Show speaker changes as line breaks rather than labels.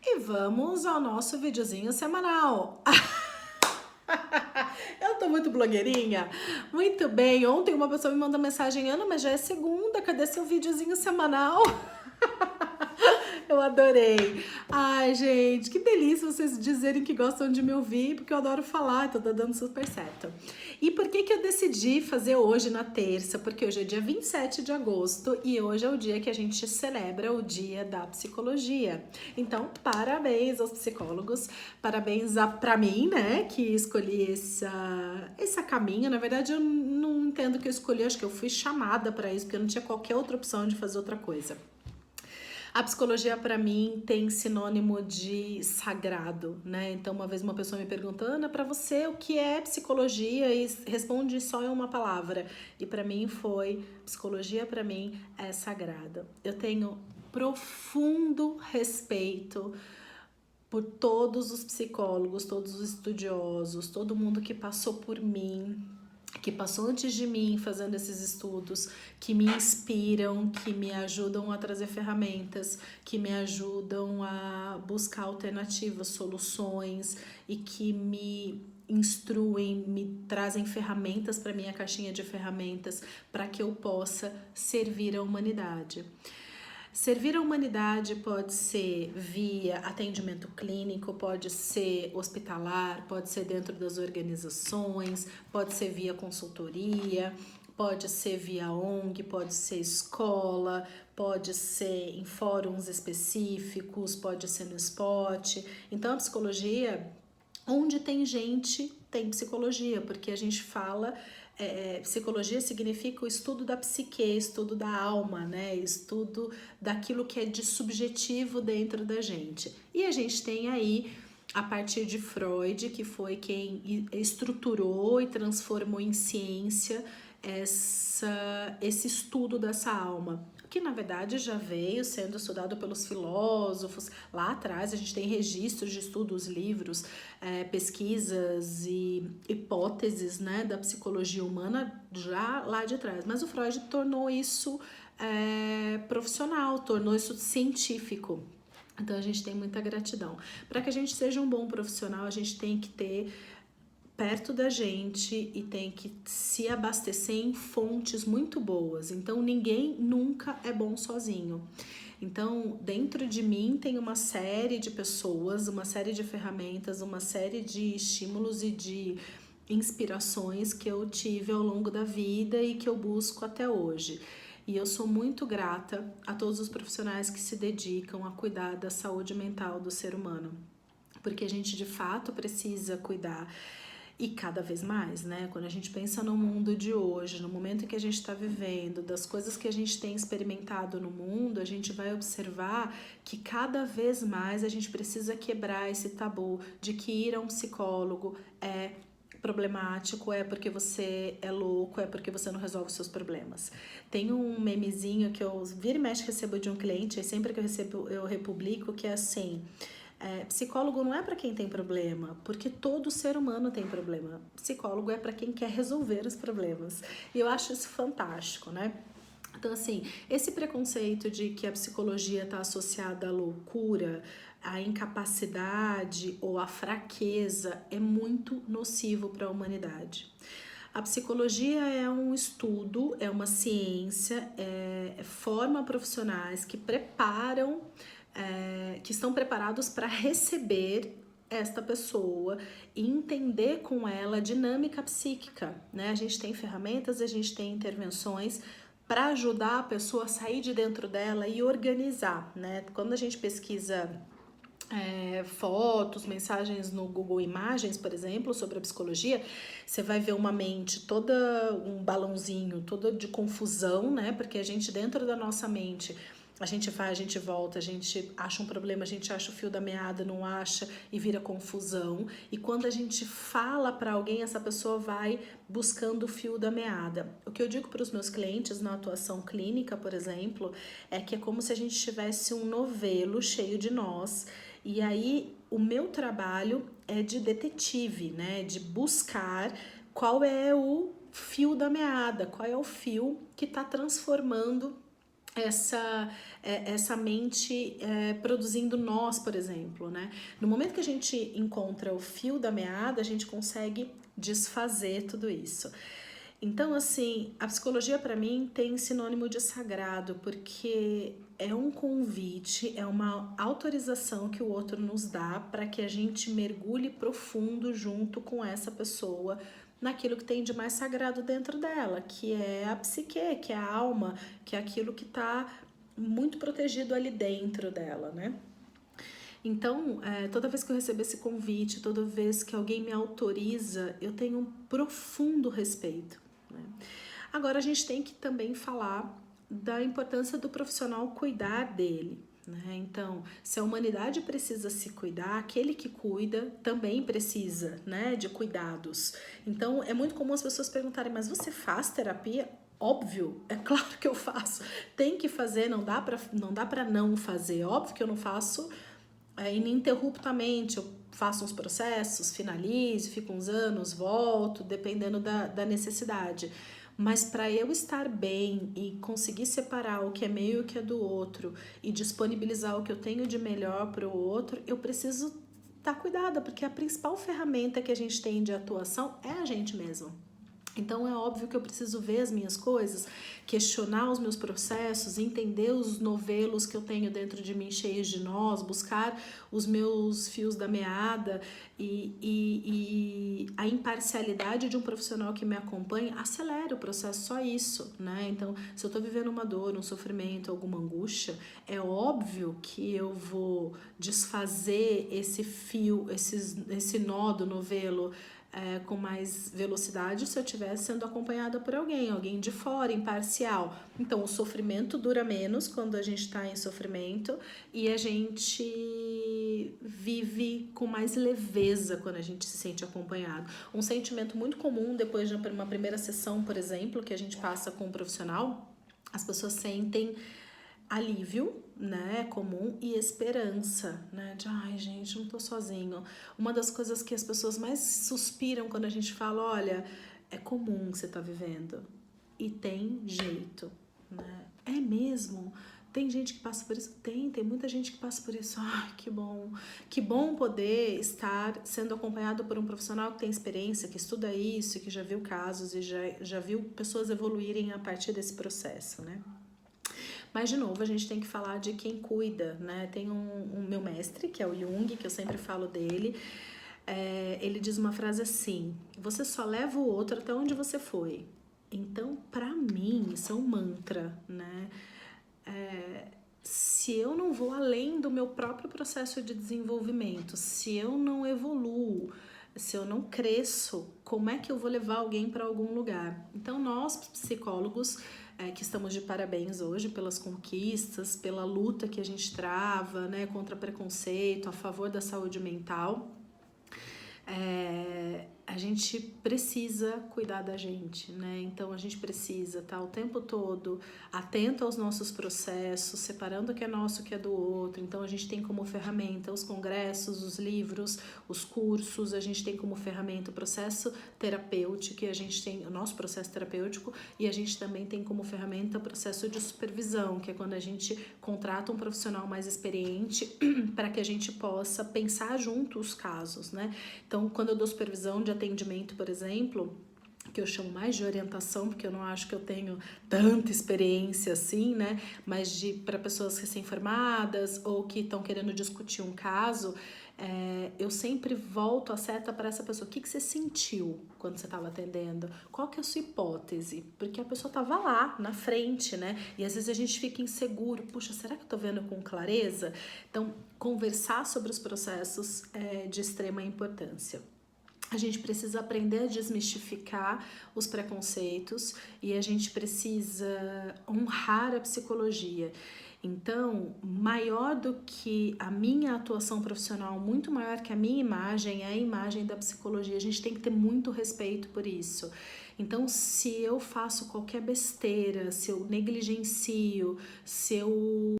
E vamos ao nosso videozinho semanal. Eu tô muito blogueirinha? Muito bem, ontem uma pessoa me mandou mensagem, Ana, mas já é segunda, cadê seu videozinho semanal? Eu adorei. Ai, gente, que delícia vocês dizerem que gostam de me ouvir, porque eu adoro falar, então tá dando super certo. E por que eu decidi fazer hoje na terça? Porque hoje é dia 27 de agosto e hoje é o dia que a gente celebra o Dia da Psicologia. Então, parabéns aos psicólogos, parabéns pra mim, né, que escolhi esse caminho. Na verdade, eu não entendo que eu escolhi, acho que eu fui chamada para isso, porque eu não tinha qualquer outra opção de fazer outra coisa. A psicologia para mim tem sinônimo de sagrado, né? Então uma vez uma pessoa me perguntou, Ana, para você o que é psicologia? E responde só em uma palavra. E para mim foi, psicologia para mim é sagrada. Eu tenho profundo respeito por todos os psicólogos, todos os estudiosos, todo mundo que passou por mim, que passou antes de mim fazendo esses estudos, que me inspiram, que me ajudam a trazer ferramentas, que me ajudam a buscar alternativas, soluções e que me instruem, me trazem ferramentas para minha caixinha de ferramentas para que eu possa servir a humanidade. Servir a humanidade pode ser via atendimento clínico, pode ser hospitalar, pode ser dentro das organizações, pode ser via consultoria, pode ser via ONG, pode ser escola, pode ser em fóruns específicos, pode ser no esporte. Então a psicologia, onde tem gente, tem psicologia, porque a gente fala, psicologia significa o estudo da psique, estudo da alma, né? Estudo daquilo que é de subjetivo dentro da gente. E a gente tem aí, a partir de Freud, que foi quem estruturou e transformou em ciência esse estudo dessa alma, que na verdade já veio sendo estudado pelos filósofos. Lá atrás a gente tem registros de estudos, livros, pesquisas e hipóteses, né, da psicologia humana já lá de trás. Mas o Freud tornou isso profissional, tornou isso científico. Então a gente tem muita gratidão. Para que a gente seja um bom profissional, a gente tem que ter perto da gente e tem que se abastecer em fontes muito boas. Então ninguém nunca é bom sozinho. Então, dentro de mim tem uma série de pessoas, uma série de ferramentas, uma série de estímulos e de inspirações que eu tive ao longo da vida e que eu busco até hoje. E eu sou muito grata a todos os profissionais que se dedicam a cuidar da saúde mental do ser humano, porque a gente de fato precisa cuidar. E cada vez mais, né? Quando a gente pensa no mundo de hoje, no momento em que a gente está vivendo, das coisas que a gente tem experimentado no mundo, a gente vai observar que cada vez mais a gente precisa quebrar esse tabu de que ir a um psicólogo é problemático, é porque você é louco, é porque você não resolve os seus problemas. Tem um memezinho que eu vira e mexe recebo de um cliente, e sempre que eu recebo eu republico, que é assim: psicólogo não é para quem tem problema, porque todo ser humano tem problema. Psicólogo é para quem quer resolver os problemas. E eu acho isso fantástico, né? Então, assim, esse preconceito de que a psicologia está associada à loucura, à incapacidade ou à fraqueza é muito nocivo para a humanidade. A psicologia é um estudo, é uma ciência, forma profissionais que preparam, que estão preparados para receber esta pessoa e entender com ela a dinâmica psíquica, né? A gente tem ferramentas, a gente tem intervenções para ajudar a pessoa a sair de dentro dela e organizar, né? Quando a gente pesquisa fotos, mensagens no Google Imagens, por exemplo, sobre a psicologia, você vai ver uma mente toda, um balãozinho, toda de confusão, né? Porque a gente, dentro da nossa mente, a gente vai, a gente volta, a gente acha um problema, a gente acha o fio da meada, não acha e vira confusão. E quando a gente fala para alguém, essa pessoa vai buscando o fio da meada. O que eu digo para os meus clientes na atuação clínica, por exemplo, é que é como se a gente tivesse um novelo cheio de nós. E aí o meu trabalho é de detetive, né? De buscar qual é o fio da meada, qual é o fio que está transformando essa mente produzindo nós, por exemplo, né? No momento que a gente encontra o fio da meada, a gente consegue desfazer tudo isso. Então, assim, a psicologia para mim tem sinônimo de sagrado, porque é um convite, é uma autorização que o outro nos dá para que a gente mergulhe profundo junto com essa pessoa naquilo que tem de mais sagrado dentro dela, que é a psique, que é a alma, que é aquilo que está muito protegido ali dentro dela, né? Então, toda vez que eu recebo esse convite, toda vez que alguém me autoriza, eu tenho um profundo respeito, né? Agora, a gente tem que também falar da importância do profissional cuidar dele, né? Então, se a humanidade precisa se cuidar, aquele que cuida também precisa, né, de cuidados. Então, é muito comum as pessoas perguntarem, mas você faz terapia? Óbvio, é claro que eu faço. Tem que fazer, não dá para não fazer. Óbvio que eu não faço ininterruptamente, eu faço uns processos, finalizo, fico uns anos, volto, dependendo da necessidade. Mas para eu estar bem e conseguir separar o que é meu e o que é do outro e disponibilizar o que eu tenho de melhor para o outro, eu preciso estar cuidada, porque a principal ferramenta que a gente tem de atuação é a gente mesmo. Então é óbvio que eu preciso ver as minhas coisas, questionar os meus processos, entender os novelos que eu tenho dentro de mim cheios de nós, buscar os meus fios da meada e a imparcialidade de um profissional que me acompanha acelera o processo, só isso, né? Então, se eu tô vivendo uma dor, um sofrimento, alguma angústia, é óbvio que eu vou desfazer esse fio, esse nó do novelo com mais velocidade se eu estiver sendo acompanhada por alguém de fora, imparcial. Então, o sofrimento dura menos quando a gente está em sofrimento e a gente vive com mais leveza quando a gente se sente acompanhado. Um sentimento muito comum depois de uma primeira sessão, por exemplo, que a gente passa com um profissional, as pessoas sentem alívio, né, comum, e esperança, né, de ai gente, não tô sozinho. Uma das coisas que as pessoas mais suspiram quando a gente fala, olha, é comum que você tá vivendo e tem jeito, né? É mesmo? Tem gente que passa por isso? Tem muita gente que passa por isso. Ai, que bom poder estar sendo acompanhado por um profissional que tem experiência, que estuda isso, que já viu casos e já viu pessoas evoluírem a partir desse processo, né? Mas, de novo, a gente tem que falar de quem cuida, né? Tem um meu mestre, que é o Jung, que eu sempre falo dele. Ele diz uma frase assim, você só leva o outro até onde você foi. Então, pra mim, isso é um mantra, né? Se eu não vou além do meu próprio processo de desenvolvimento, se eu não evoluo, se eu não cresço, como é que eu vou levar alguém para algum lugar? Então, nós, psicólogos, que estamos de parabéns hoje pelas conquistas, pela luta que a gente trava, né, contra preconceito, a favor da saúde mental, a gente precisa cuidar da gente, né? Então a gente precisa estar o tempo todo atento aos nossos processos, separando o que é nosso e o que é do outro. Então a gente tem como ferramenta os congressos, os livros, os cursos, a gente tem como ferramenta o processo terapêutico, e a gente tem o nosso processo terapêutico, e a gente também tem como ferramenta o processo de supervisão, que é quando a gente contrata um profissional mais experiente para que a gente possa pensar junto os casos, né? Então, quando eu dou supervisão de atendimento, por exemplo, que eu chamo mais de orientação, porque eu não acho que eu tenho tanta experiência assim, né? Mas para pessoas recém-formadas ou que estão querendo discutir um caso, eu sempre volto a seta para essa pessoa. O que você sentiu quando você estava atendendo? Qual que é a sua hipótese? Porque a pessoa estava lá, na frente, né? E às vezes a gente fica inseguro. Puxa, será que eu estou vendo com clareza? Então, conversar sobre os processos é de extrema importância. A gente precisa aprender a desmistificar os preconceitos e a gente precisa honrar a psicologia. Então, maior do que a minha atuação profissional, muito maior que a minha imagem, é a imagem da psicologia. A gente tem que ter muito respeito por isso. Então, se eu faço qualquer besteira, se eu negligencio, se eu